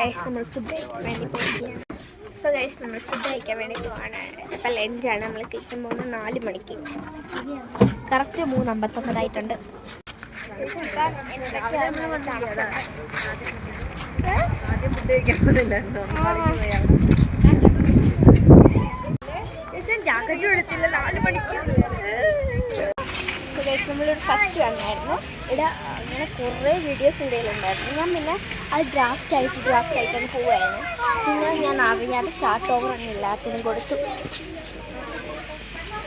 Guys നമ്മൾ food കഴിക്കാൻ വേണ്ടി പോവുകയാണ്. സോ ഗൈസ് നമ്മൾ ഫുഡ് കഴിക്കാൻ വേണ്ടി പോവാണ്. ഇപ്പം ലഞ്ചാണ്. നമ്മൾ കഴിക്കാൻ പോകുന്നത് 4 മണിക്ക്. കറക്റ്റ് 3:59 ജാക്കറ്റും എടുത്തില്ല 4 മണിക്ക്. സോ ഗൈസ് നമ്മളൊരു ഫസ്റ്റ് വന്നായിരുന്നു. ഇവിടെ അങ്ങനെ കുറേ വീഡിയോസ് എന്തെങ്കിലുണ്ടായിരുന്നു. ഞാൻ പിന്നെ അത് ഡ്രാഫ്റ്റ് ആയിട്ടൊന്ന് പോവുമായിരുന്നു. പിന്നെ ഞാൻ അറിയാതെ സ്റ്റാർട്ട് ഓവർ ഒന്നും എല്ലാത്തിനും കൊടുത്തു.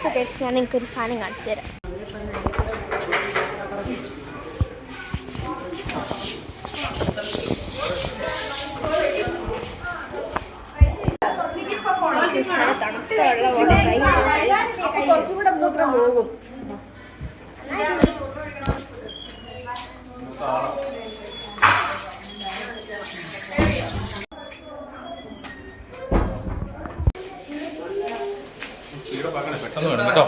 സോ ഗൈസ് ഞാൻ നിങ്ങൾക്കൊരു സാധനം കാണിച്ചു തരാം. തണുത്ത വെള്ളം പോകും. പെട്ടെന്ന് വേണം കേട്ടോ.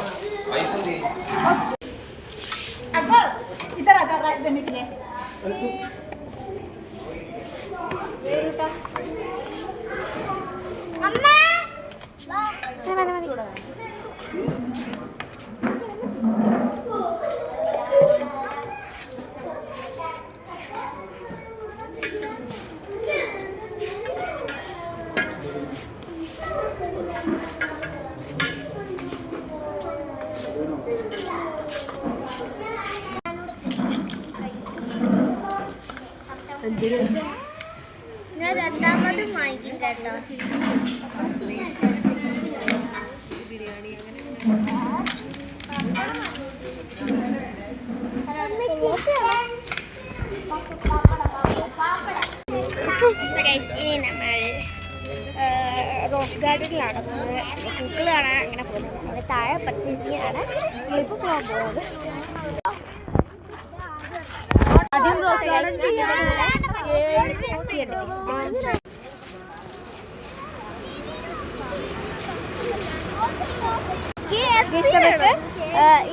ഞാൻ രണ്ടാമതും വാങ്ങിക്കും കേട്ടോ. ഇനി നമ്മൾ റോസ് ഗാർഡനിലാണ് പൂക്കൾ കാണാൻ അങ്ങനെ പോകുന്നത്. താഴെ പർച്ചേസിങ്ങാണ് നമ്മളിപ്പോൾ പോകാൻ പോകുന്നത്. ആദ്യം റോസ് ഗാർഡൻ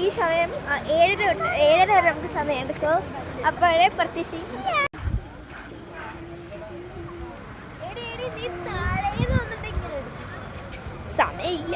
ഈ സമയം 7:30 വരെ നമുക്ക് സമയമുണ്ട്. സോ അപ്പോഴേ പർച്ചേസിങ് സമയമില്ല.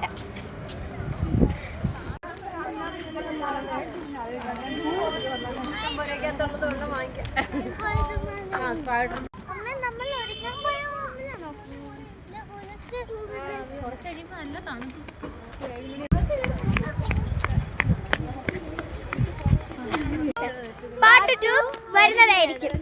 പാർട്ട് 2 വരുന്നതായിരിക്കും.